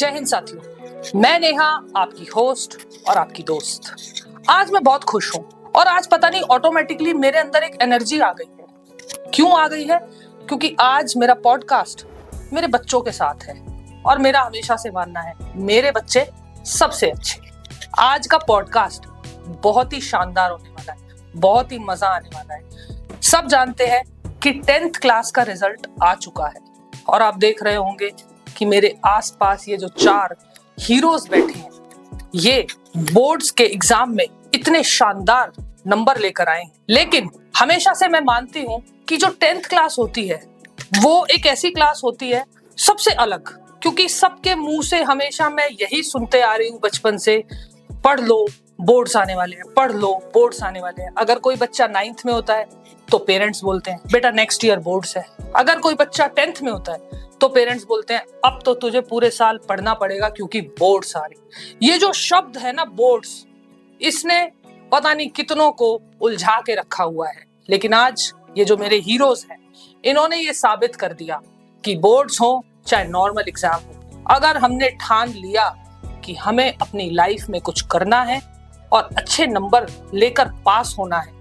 जय हिंद साथियों, मैं नेहा आपकी होस्ट और आपकी दोस्त। आज मैं बहुत खुश हूँ और आज पता नहीं ऑटोमेटिकली मेरे अंदर एक एनर्जी आ गई है। क्यों आ गई है? क्योंकि आज मेरा पॉडकास्ट मेरे बच्चों के साथ है और मेरा हमेशा से मानना है मेरे बच्चे सबसे अच्छे। आज का पॉडकास्ट बहुत ही शानदार होने वाला है, बहुत ही मजा आने वाला है। सब जानते हैं कि 10th क्लास का रिजल्ट आ चुका है और आप देख रहे होंगे कि मेरे आसपास ये जो 4 हीरोज बैठे हैं, ये बोर्ड्स के एग्जाम में इतने शानदार नंबर लेकर आए हैं। लेकिन हमेशा से मैं मानती हूँ कि जो 10th क्लास होती है वो एक ऐसी क्लास होती है सबसे अलग, क्योंकि सबके मुंह से हमेशा मैं यही सुनते आ रही हूँ बचपन से, पढ़ लो बोर्ड्स आने वाले हैं, पढ़ लो बोर्ड्स आने वाले हैं। अगर कोई बच्चा 9th में होता है तो पेरेंट्स बोलते हैं बेटा नेक्स्ट ईयर बोर्ड्स है। अगर कोई बच्चा 10th में होता है तो पेरेंट्स बोलते हैं अब तो तुझे पूरे साल पढ़ना पड़ेगा क्योंकि बोर्ड्स आ रही। ये जो शब्द है ना बोर्ड्स, इसने पता नहीं कितनों को उलझा के रखा हुआ है। लेकिन आज ये जो मेरे हीरोज हैं, इन्होंने ये साबित कर दिया कि बोर्ड्स हो चाहे नॉर्मल एग्जाम हो, अगर हमने ठान लिया कि हमें अपनी लाइफ में कुछ करना है और अच्छे नंबर लेकर पास होना है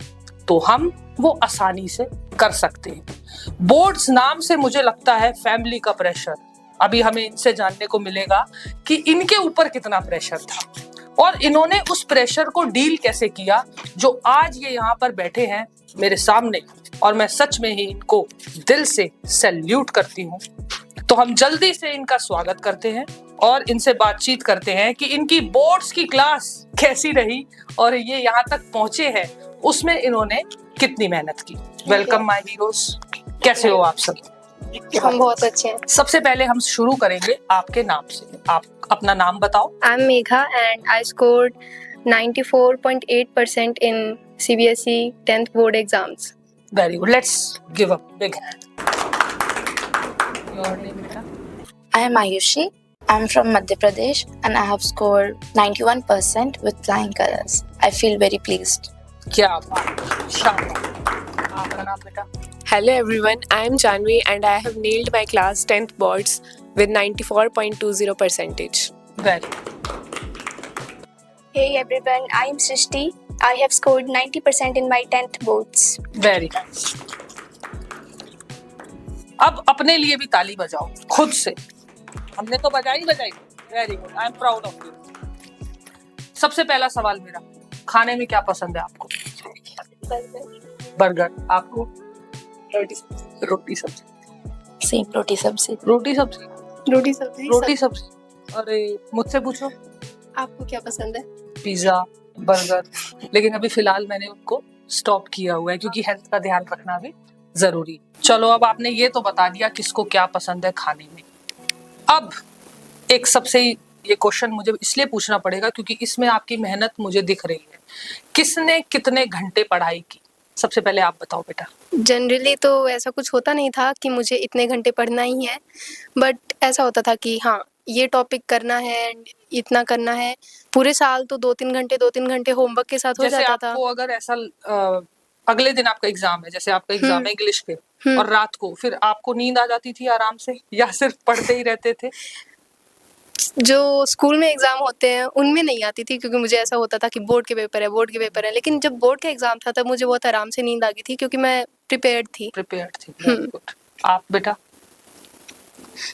तो हम वो आसानी से कर सकते हैं। बोर्ड्स नाम से मुझे लगता है फैमिली का प्रेशर। अभी हमें इनसे जानने को मिलेगा कि इनके ऊपर कितना प्रेशर था और इन्होंने उस प्रेशर को डील कैसे किया, जो आज ये यहाँ पर बैठे हैं मेरे सामने और मैं सच में ही इनको दिल से सैल्यूट करती हूँ। तो हम जल्दी से इनका स्वागत करते हैं और इनसे बातचीत करते हैं कि इनकी बोर्ड्स की क्लास कैसी रही और ये यहाँ तक पहुंचे हैं उसमें इन्होंने कितनी मेहनत की। वेलकम माय हीरोज, कैसे हो आप सब? हम बहुत अच्छे हैं। सबसे पहले हम शुरू करेंगे आपके नाम से। आप अपना नाम बताओ। I am Megha and I scored 94.8% in CBSE 10th board exams. Very good, let's give a big hand. Your name बेटा? I am Ayushi. I'm from Madhya Pradesh and I have scored 91% with flying colors. I feel very pleased. क्या बात, शाबाश। आपका नाम बेटा? Hello everyone, I am Janvi and I have nailed my class 10th boards with 94.20%. Very Hey everyone, I am Srishti. I have scored 90% in my 10th boards. Very nice. अब अपने लिए भी ताली बजाओ खुद से। हमने तो बजाई। Very good, I am proud of you. सबसे पहला सवाल मेरा, खाने में क्या पसंद है आपको? बर्गर। आपको? रोटी सब्जी। Same roti sabzi. रोटी सब्जी। रोटी सब्जी। अरे मुझसे पूछो, आपको क्या पसंद है? Pizza, burger. लेकिन अभी फिलहाल मैंने उनको स्टॉप किया हुआ है क्योंकि हेल्थ का ध्यान रखना भी जरूरी। चलो, अब आपने ये तो बता दिया किसको क्या पसंद है खाने में। अब एक सबसे ये क्वेश्चन मुझे इसलिए पूछना पड़ेगा क्योंकि इसमें आपकी मेहनत मुझे दिख रही है। किसने कितने घंटे पढ़ाई की? सबसे पहले आप बताओ बेटा। जनरली तो ऐसा कुछ होता नहीं था कि मुझे इतने घंटे पढ़ना ही है, बट ऐसा होता था कि हाँ ये टॉपिक करना है, इतना करना है। पूरे साल तो 2-3 घंटे होमवर्क के साथ हो जैसे जाता था। आपको अगर ऐसा अगले दिन आपका एग्जाम है, जैसे आपका एग्जाम है इंग्लिश के, और रात को फिर आपको नींद आ जाती थी आराम से या सिर्फ पढ़ते ही रहते थे? जो स्कूल में एग्जाम होते हैं उनमें नहीं आती थी, क्योंकि मुझे ऐसा होता था कि बोर्ड के पेपर है। लेकिन जब बोर्ड का एग्जाम था तब मुझे बहुत आराम से नींद आ गई थी क्योंकि मैं प्रिपेयर्ड थी। Very good. आप बेटा?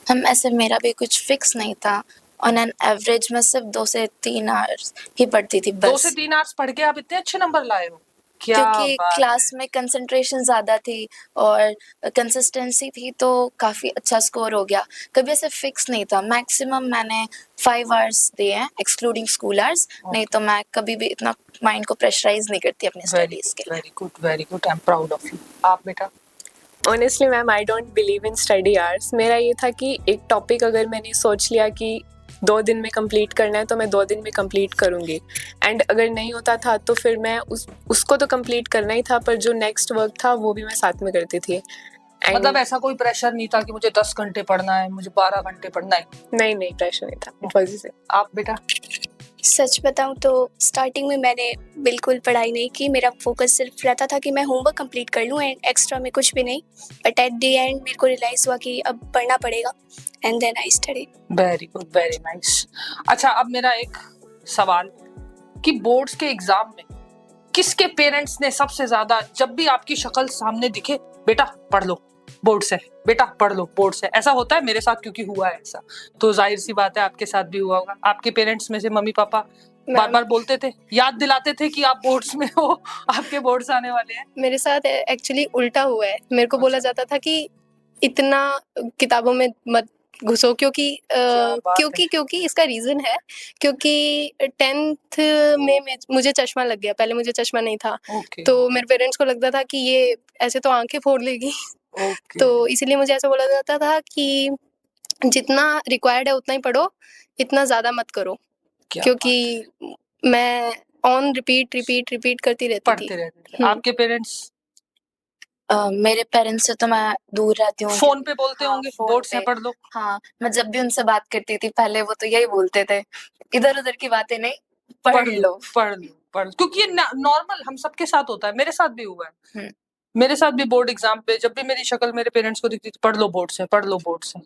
हम ऐसे मेरा भी कुछ फिक्स नहीं था। ऑन एन एवरेज मैं सिर्फ 2 से 3 आवर्स ही पढ़ती थी 2 बस, से 3 आवर्स पढ़ के आप इतने अच्छे नंबर लाए हो? क्या क्योंकि बात क्लास में कंसंट्रेशन ज्यादा थी और कंसिस्टेंसी थी तो काफी अच्छा स्कोर हो गया। कभी ऐसे फिक्स नहीं था। मैक्सिमम मैंने 5 आवर्स दिए हैं एक्सक्लूडिंग स्कूल आवर्स। नहीं तो मैं कभी भी इतना माइंड को प्रेशराइज नहीं करती अपने स्टडीज के लिए। Very good, I am proud of you. आप बेटा? Honestly ma'am, I don't believe in study hours. मेरा ये था कि एक टॉपिक अगर मैंने सोच लिया कि 2 दिन में कंप्लीट करना है तो मैं 2 दिन में कंप्लीट करूँगी। एंड अगर नहीं होता था तो फिर मैं उसको तो कंप्लीट करना ही था, पर जो नेक्स्ट वर्क था वो भी मैं साथ में करती थी। मतलब ऐसा कोई प्रेशर नहीं था कि मुझे 10 घंटे पढ़ना है, मुझे 12 घंटे पढ़ना है? नहीं, प्रेशर नहीं था। It was easy. आप बेटा? सच बताऊं तो स्टार्टिंग में मैंने बिल्कुल पढ़ाई नहीं की। मेरा फोकस सिर्फ रहता था कि मैं होमवर्क कंप्लीट कर लूं एंड एक्स्ट्रा में कुछ भी नहीं। बट एट द एंड मेरे को रियलाइज़ हुआ कि अब पढ़ना पड़ेगा and then I study. Very good, very nice. अच्छा, अब मेरा एक सवाल कि बोर्ड्स के एग्जाम में किसके पेरेंट्स ने सबसे ज्यादा, जब भी आपकी शक्ल सामने दिखे, बेटा पढ़ लो बोर्ड से, बेटा पढ़ लो बोर्ड से, ऐसा होता है मेरे साथ क्योंकि हुआ है ऐसा, तो जाहिर सी बात है आपके साथ भी हुआ होगा। आपके पेरेंट्स में से मम्मी पापा बार बार बोलते थे, याद दिलाते थे कि आप बोर्ड्स में हो, आपके बोर्ड्स आने वाले हैं? मेरे साथ एक्चुअली उल्टा हुआ है। मेरे को बोला जाता था कि इतना किताबों में मत घुसो, क्योंकि बात क्योंकि इसका रीजन है, क्योंकि 10th में मुझे चश्मा लग गया। पहले मुझे चश्मा नहीं था, ओके तो मेरे पेरेंट्स को लगता था कि ये ऐसे तो आंखें फोड़ लेगी। ओके, तो इसीलिए मुझे ऐसा बोला जाता था कि जितना रिक्वायर्ड है उतना ही पढ़ो, इतना ज्यादा मत करो, क्या क्योंकि मैं ऑन रिपीट करती रहती थी। पढ़ते रहते थे। आपके पेरेंट्स मेरे पेरेंट्स से तो मैं दूर रहती हूँ। फोन पे बोलते हाँ, होंगे फोन बोर्ड से पे। पढ़ लो? हाँ, मैं जब भी उनसे बात करती थी पहले वो तो यही बोलते थे, इधर उधर की बातें नहीं, पढ़ लो। पढ़ लो पढ़ लो, क्योंकि ये नॉर्मल हम सबके साथ होता है, मेरे साथ भी हुआ है। हम्म। मेरे साथ भी बोर्ड एग्जाम पे जब भी मेरी शक्ल मेरे पेरेंट्स को दिखती थी, पढ़ लो बोर्ड से, पढ़ लो बोर्ड से।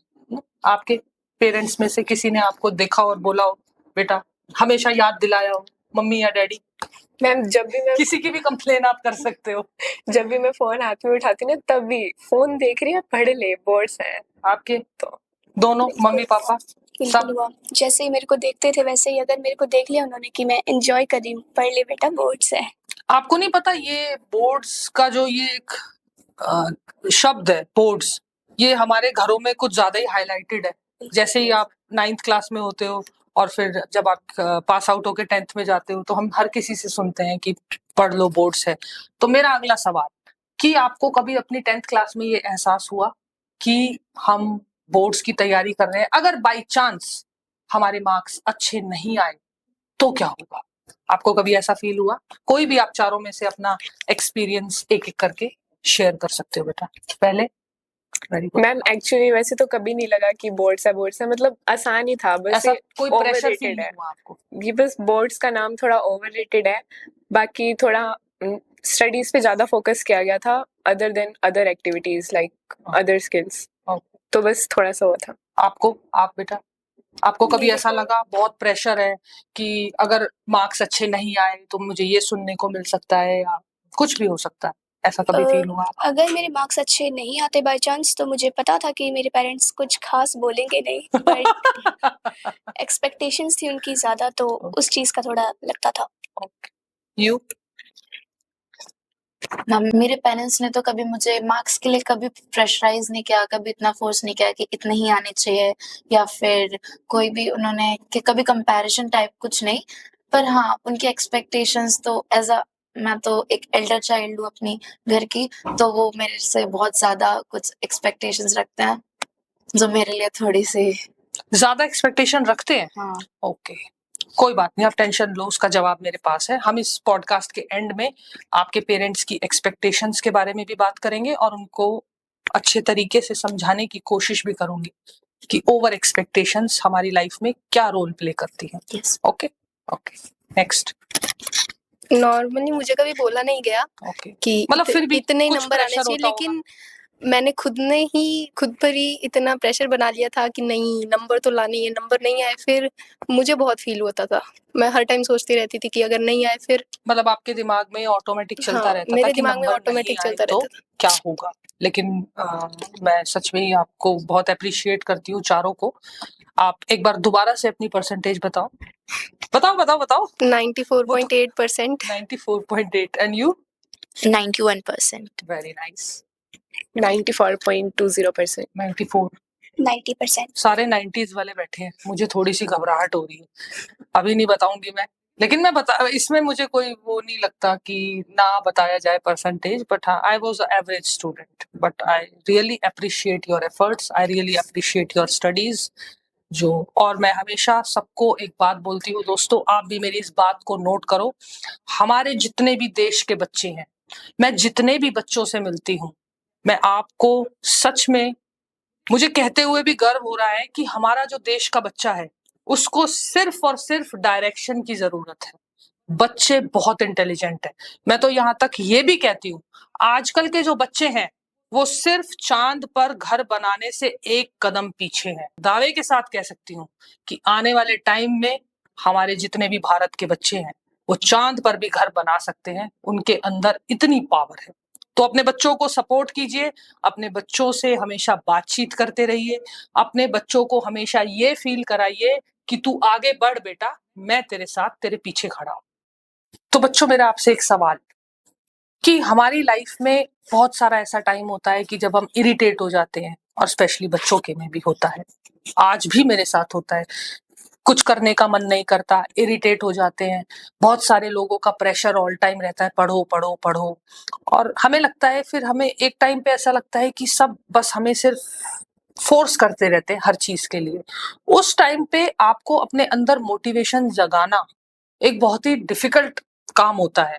आपके पेरेंट्स में से किसी ने आपको देखा और बोला हो, बेटा हमेशा याद दिलाया हो, मम्मी या डैडी? मैम किसी की भी कंप्लेन आप कर सकते हो। जब भी मैं फोन हाथ में उठाती हूँ ना, तब भी फोन देख रही है, पढ़ ले, बोर्ड्स हैं। आपके तो दोनों मम्मी पापा बिल्कुल सब? हुआ। जैसे ही मेरे को देखते थे वैसे ही अगर मेरे को देख लिया उन्होंने कि मैं एंजॉय कर रही हूँ, पढ़ ले बेटा बोर्ड्स है। आपको नहीं पता ये बोर्ड्स का जो ये एक शब्द है बोर्ड्स, ये हमारे घरों में कुछ ज्यादा ही हाईलाइटेड है। जैसे ही आप 9th क्लास में होते हो और फिर जब आप पास आउट होके 10th में जाते हो, तो हम हर किसी से सुनते हैं कि पढ़ लो बोर्ड्स है। तो मेरा अगला सवाल कि आपको कभी अपनी 10th क्लास में ये एहसास हुआ कि हम बोर्ड्स की तैयारी कर रहे हैं, अगर बाई चांस हमारे मार्क्स अच्छे नहीं आए तो क्या होगा? आपको कभी ऐसा फील हुआ? कोई भी आप चारों में से अपना एक्सपीरियंस एक एक करके शेयर कर सकते हो बेटा, पहले। Very good. मैम एक्चुअली वैसे तो कभी नहीं लगा कि बोर्ड्स है, मतलब आसान ही था, बस ऐसा ये कोई प्रेशर फील ओवररेटेड नहीं है। हुआ आपको? ये बस बोर्ड्स का नाम थोड़ा ओवररेटेड है, बाकी थोड़ा स्टडीज पे ज्यादा फोकस किया गया था, other than other activities like other skills. तो बस थोड़ा सा हुआ था। आपको, आप बेटा, आपको कभी मेरे ऐसा को- लगा बहुत प्रेशर है कि अगर मार्क्स अच्छे नहीं आए तो मुझे ये सुनने को मिल सकता है, या कुछ भी हो सकता है, ऐसा कभी फील हुआ? अगर मेरे मार्क्स अच्छे नहीं आते बाय चांस तो मुझे पता था कि मेरे पेरेंट्स कुछ खास बोलेंगे नहीं, बट एक्सपेक्टेशंस थी उनकी ज्यादा, तो उस चीज का थोड़ा लगता था। यू? मेरे पेरेंट्स ने तो कभी मुझे मार्क्स के लिए कभी प्रेशराइज नहीं किया, कभी इतना फोर्स नहीं किया कि इतने ही आने चाहिए, या फिर कोई भी उन्होंने कि कभी कंपैरिजन टाइप कुछ नहीं। पर हाँ, उनकी एक्सपेक्टेशंस तो एज अ, मैं तो एक एल्डर चाइल्ड हूँ अपनी घर की, तो वो मेरे से बहुत ज्यादा कुछ एक्सपेक्टेशंस रखते हैं, जो मेरे लिए थोड़ी सी। ज्यादा एक्सपेक्टेशन रखते हैं? हाँ। ओके, कोई बात नहीं, आप टेंशन लो, उसका जवाब मेरे पास है। हम इस पॉडकास्ट के एंड में आपके पेरेंट्स की एक्सपेक्टेशंस के बारे में भी बात करेंगे और उनको अच्छे तरीके से समझाने की कोशिश भी करूंगी कि ओवर एक्सपेक्टेशंस हमारी लाइफ में क्या रोल प्ले करती है। Yes. Okay okay, next. Normally मुझे कभी बोला नहीं गया ओके, कि मतलब फिर भी इतने ही कुछ नंबर आने pressure चाहिए, होता लेकिन मैंने खुद पर ही इतना प्रेशर बना लिया था कि नहीं, नंबर तो लाने ही है, नंबर नहीं आए फिर मुझे बहुत फील होता था। मैं हर टाइम सोचती रहती थी कि अगर नहीं आए फिर। मतलब आपके दिमाग में ऑटोमेटिक चलता हाँ, रहता था मेरे कि दिमाग में नंबर ऑटोमेटिक नहीं आए चलता तो रहता था। क्या होगा। लेकिन मैं सच में ही आपको बहुत अप्रिशिएट करती हूँ चारों को। आप एक बार दोबारा से अपनी परसेंटेज बताओ, बताओ बताओ बताओ। 94.8%। 94.8 एंड यू? 91%। Very nice. 94.20%। 94। 90%। सारे 90s वाले बैठे हैं, मुझे थोड़ी सी घबराहट हो रही है, अभी नहीं बताऊंगी मैं, लेकिन मैं बता, इसमें मुझे कोई वो नहीं लगता कि ना बताया जाए परसेंटेज, बट हाँ, I was average student, but I really appreciate your efforts, I really appreciate your studies. जो, और मैं हमेशा सबको एक बात बोलती हूँ दोस्तों, आप भी मेरी इस बात को नोट करो, हमारे जितने भी देश के बच्चे हैं, मैं जितने भी बच्चों से मिलती हूँ, मैं आपको सच में, मुझे कहते हुए भी गर्व हो रहा है कि हमारा जो देश का बच्चा है उसको सिर्फ और सिर्फ डायरेक्शन की जरूरत है। बच्चे बहुत इंटेलिजेंट है। मैं तो यहाँ तक ये भी कहती हूँ, आजकल के जो बच्चे हैं वो सिर्फ चांद पर घर बनाने से एक कदम पीछे हैं। दावे के साथ कह सकती हूँ कि आने वाले टाइम में हमारे जितने भी भारत के बच्चे हैं वो चांद पर भी घर बना सकते हैं। उनके अंदर इतनी पावर है। तो अपने बच्चों को सपोर्ट कीजिए, अपने बच्चों से हमेशा बातचीत करते रहिए, अपने बच्चों को हमेशा ये फील कराइए कि तू आगे बढ़ बेटा, मैं तेरे साथ तेरे पीछे खड़ा हूं। तो बच्चों, मेरा आपसे एक सवाल कि हमारी लाइफ में बहुत सारा ऐसा टाइम होता है कि जब हम इरिटेट हो जाते हैं, और स्पेशली बच्चों के में भी होता है। आज भी मेरे साथ होता है, कुछ करने का मन नहीं करता, इरिटेट हो जाते हैं। बहुत सारे लोगों का प्रेशर ऑल टाइम रहता है, पढ़ो पढ़ो पढ़ो, और हमें लगता है, फिर हमें एक टाइम पे ऐसा लगता है कि सब बस हमें सिर्फ फोर्स करते रहते हैं हर चीज के लिए। उस टाइम पे आपको अपने अंदर मोटिवेशन जगाना एक बहुत ही डिफिकल्ट काम होता है।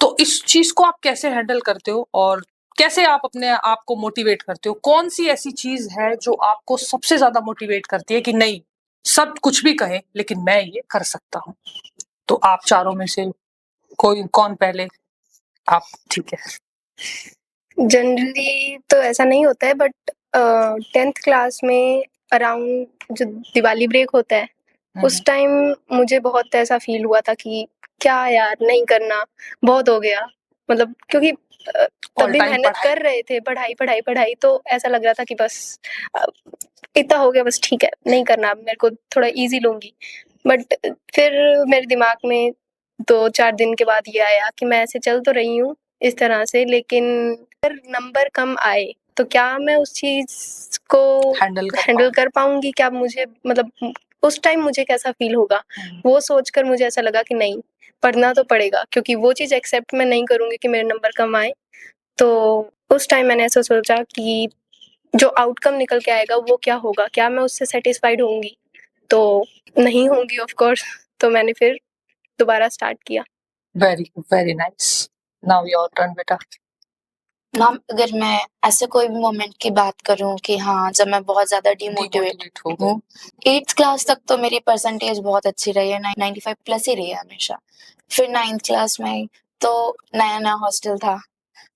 तो इस चीज को आप कैसे हैंडल करते हो और कैसे आप अपने आप को मोटिवेट करते हो? कौन सी ऐसी चीज है जो आपको सबसे ज्यादा मोटिवेट करती है कि नहीं, सब कुछ भी कहे लेकिन मैं ये कर सकता हूँ? तो आप चारों में से कौन पहले? आप, ठीक है। जनरली तो ऐसा नहीं होता है, बट 10th क्लास में अराउंड जो दिवाली ब्रेक होता है, उस टाइम मुझे बहुत ऐसा फील हुआ था कि क्या यार, नहीं करना, बहुत हो गया। मतलब क्योंकि तभी time मेहनत पढ़ाई। कर रहे थे, पढ़ाई पढ़ाई पढ़ाई, तो ऐसा लग रहा था कि बस इतना हो गया, बस ठीक है, नहीं करना, अब मेरे को थोड़ा इजी लूंगी। बट फिर मेरे दिमाग में 2-4 दिन के बाद ये आया कि मैं ऐसे चल तो रही हूँ इस तरह से, लेकिन अगर नंबर कम आए तो क्या मैं उस चीज को हैंडल कर पाऊंगी? क्या मुझे, मतलब उस टाइम मुझे कैसा फील होगा, वो सोचकर मुझे ऐसा लगा कि नहीं, पढ़ना तो पड़ेगा, क्योंकि वो चीज एक्सेप्ट मैं नहीं करूंगी कि मेरे नंबर कम आए। तो उस टाइम मैंने ऐसा सोचा कि जो आउटकम निकल के आएगा वो क्या होगा, क्या मैं उससे सेटिस्फाइड होंगी? तो नहीं होंगी ऑफ कोर्स। तो मैंने फिर दोबारा स्टार्ट किया। Very nice. Now your turn बेटा। मैम, अगर मैं ऐसे कोई भी मोमेंट की बात करूं कि हाँ, जब मैं बहुत ज्यादा डिमोटिवेट हो गए। हूँ, 8th क्लास तक तो मेरी परसेंटेज बहुत अच्छी रही है, 95 प्लस ही रही है हमेशा। फिर 9th क्लास में तो नया नया हॉस्टल था,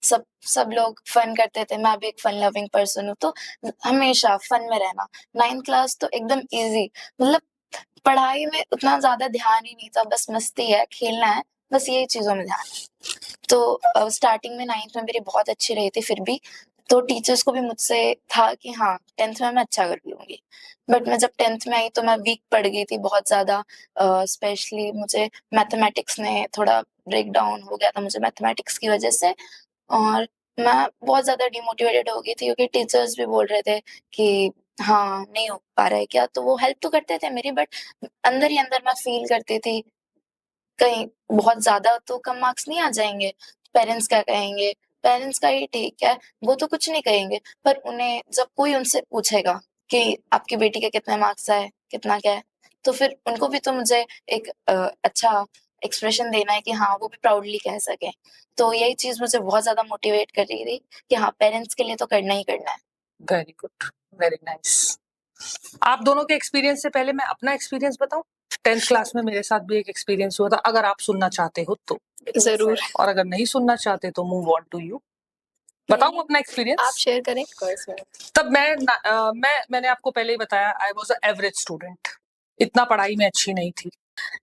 सब लोग फन करते थे, मैं भी एक फन लविंग पर्सन हूँ, तो हमेशा फन में रहना। 9th क्लास तो एकदम इजी, मतलब पढ़ाई में उतना ज्यादा ध्यान ही नहीं था, बस मस्ती है, खेलना है, बस यही चीजों में ध्यान है। तो स्टार्टिंग में 9th में मेरी बहुत अच्छी रही थी फिर भी, तो टीचर्स को भी मुझसे था कि हाँ, 10th में मैं अच्छा कर लूंगी। बट मैं जब 10th में आई तो मैं वीक पड़ गई थी बहुत ज्यादा। स्पेशली मुझे मैथमेटिक्स में थोड़ा ब्रेक डाउन हो गया था मुझे मैथमेटिक्स की वजह से, और मैं बहुत ज्यादा डिमोटिवेटेड हो गई थी, क्योंकि टीचर्स भी बोल रहे थे कि हाँ, नहीं हो पा रहा है क्या, तो वो हेल्प तो करते थे मेरी, बट अंदर ही अंदर मैं फील करती थी कहीं बहुत ज़्यादा तो कम मार्क्स नहीं आ जाएँगे, पेरेंट्स क्या कहेंगे? पेरेंट्स का ही ठीक है, वो तो कुछ नहीं कहेंगे, पर उन्हें जब कोई उनसे पूछेगा कि आपकी बेटी के कितने मार्क्स आए, कितना क्या है, तो फिर उनको भी तो मुझे एक अच्छा एक्सप्रेशन देना है कि हाँ, वो भी प्राउडली कह सकें। तो यही चीज़ मुझे बहुत ज़्यादा मोटिवेट कर रही थी कि हाँ, पेरेंट्स के लिए तो करना ही करना है। Very good, very nice. आप दोनों के एक्सपीरियंस से पहले मैं अपना एक्सपीरियंस बताऊं। 10th क्लास में मेरे साथ भी एक एक्सपीरियंस हुआ था, अगर आप सुनना चाहते हो तो। जरूर। और अगर नहीं सुनना चाहते तो मूव ऑन टू यू। बताऊं अपना आप एक्सपीरियंस? शेयर करें। तब मैंने आपको पहले ही बताया, आई वाज अ एवरेज स्टूडेंट, इतना पढ़ाई में अच्छी नहीं थी।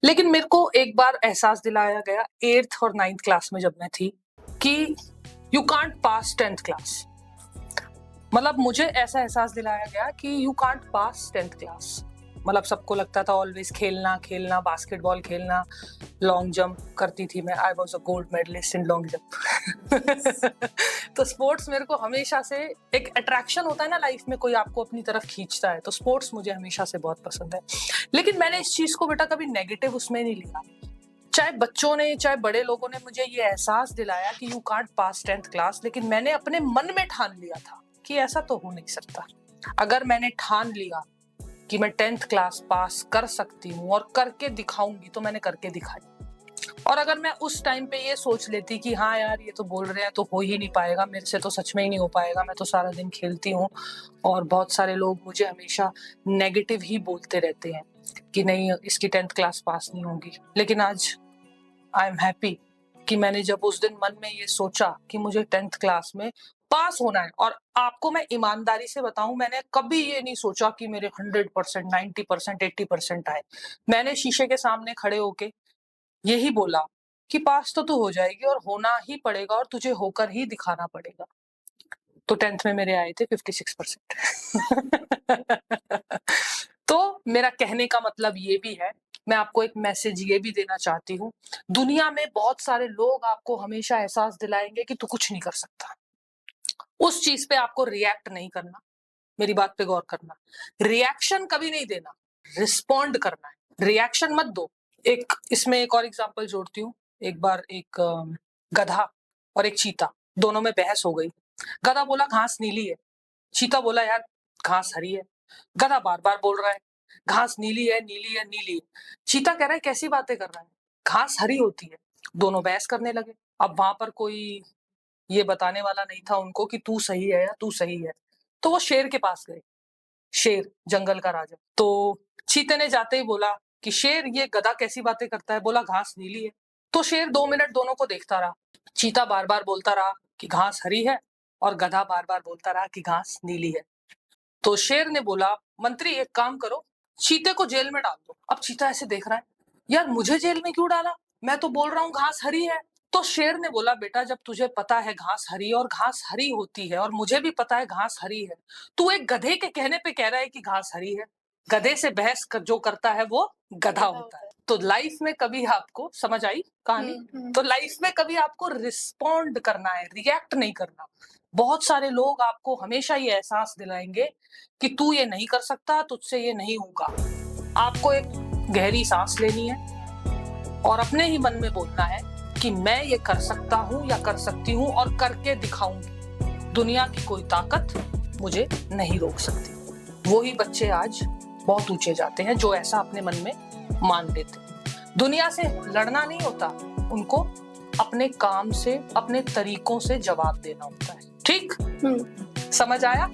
लेकिन मेरे को एक बार एहसास दिलाया गया 8th और 9th क्लास में जब मैं थी कि you can't pass 10th class. मतलब मुझे ऐसा एहसास दिलाया गया कि you can't pass 10th class. मतलब सबको लगता था ऑलवेज खेलना खेलना, बास्केटबॉल खेलना, लॉन्ग जंप करती थी मैं, I was a gold medalist in long jump. तो स्पोर्ट्स मेरे को हमेशा से एक अट्रैक्शन होता है ना लाइफ में, कोई आपको अपनी तरफ खींचता है, तो स्पोर्ट्स मुझे हमेशा से बहुत पसंद है। लेकिन मैंने इस चीज को बेटा कभी नेगेटिव उसमें नहीं लिया। चाहे बच्चों ने चाहे बड़े लोगों ने मुझे ये एहसास दिलाया कि you can't pass 10th class, लेकिन मैंने अपने मन में ठान लिया था कि ऐसा तो हो नहीं सकता। अगर मैंने ठान लिया कि मैं 10th क्लास पास कर सकती हूँ और करके दिखाऊंगी, तो मैंने करके दिखाई। और अगर मैं उस टाइम पे ये सोच लेती कि हाँ यार, ये तो बोल रहे हैं तो हो ही नहीं पाएगा, मेरे से तो सच में ही नहीं हो पाएगा, मैं तो सारा दिन खेलती हूँ और बहुत सारे लोग मुझे हमेशा नेगेटिव ही बोलते रहते हैं, कि नहीं इसकी 10th क्लास पास नहीं होगी, लेकिन आज आई एम हैप्पी कि मैंने जब उस दिन मन में ये सोचा कि मुझे 10th क्लास में पास होना है, और आपको मैं ईमानदारी से बताऊं मैंने कभी ये नहीं सोचा कि मेरे 100%, 90%, 80% आए। मैंने शीशे के सामने खड़े होके यही बोला कि पास तो तू हो जाएगी और होना ही पड़ेगा और तुझे होकर ही दिखाना पड़ेगा। तो 10th में मेरे आए थे 56%। तो मेरा कहने का मतलब ये भी है, मैं आपको एक मैसेज ये भी देना चाहती हूँ, दुनिया में बहुत सारे लोग आपको हमेशा एहसास दिलाएंगे कि तू कुछ नहीं कर सकता। उस चीज पे आपको रिएक्ट नहीं करना, मेरी बात पे गौर करना। रिएक्शन कभी नहीं देना, रिस्पॉन्ड करना है, रिएक्शन मत दो। एक इसमें एक और एग्जांपल जोड़ती हूँ। एक बार एक गधा और एक चीता, दोनों में बहस हो गई। गधा बोला घास नीली है, चीता बोला यार घास हरी है। गधा बार बार बोल रहा है घास नीली है, नीली है, नीली है। चीता कह रहा है कैसी बातें कर रहा है, घास हरी होती है। दोनों बहस करने लगे। अब वहां पर कोई ये बताने वाला नहीं था उनको कि तू सही है या तू सही है। तो वो शेर के पास गए, शेर जंगल का राजा। तो चीते ने जाते ही बोला कि शेर ये गधा कैसी बातें करता है, बोला घास नीली है। तो शेर 2 मिनट दोनों को देखता रहा। चीता बार बार बोलता रहा कि घास हरी है और गधा बार बार बोलता रहा कि घास नीली है। तो शेर ने बोला मंत्री एक काम करो, चीते को जेल में डाल दो। अब चीता ऐसे देख रहा है, यार मुझे जेल में क्यों डाला, मैं तो बोल रहा हूँ घास हरी है। तो शेर ने बोला बेटा जब तुझे पता है घास हरी और घास हरी होती है और मुझे भी पता है घास हरी है, तू एक गधे के कहने पे कह रहा है कि घास हरी है। गधे से बहस जो करता है वो गधा होता है। तो लाइफ में कभी आपको समझ आई कहानी, तो लाइफ में कभी आपको रिस्पॉन्ड करना है, रिएक्ट नहीं करना। बहुत सारे लोग आपको हमेशा ये एहसास दिलाएंगे कि तू ये नहीं कर सकता, तुझसे ये नहीं होगा। आपको एक गहरी सांस लेनी है और अपने ही मन में बोलना है कि मैं ये कर सकता हूँ या कर सकती हूँ और करके दिखाऊंगी। दुनिया की कोई ताकत मुझे नहीं रोक सकती। वही बच्चे आज बहुत ऊंचे जाते हैं जो ऐसा अपने मन में मान लेते हैं। दुनिया से लड़ना नहीं होता, उनको अपने काम से, अपने तरीकों से जवाब देना होता है। ठीक, समझ आया?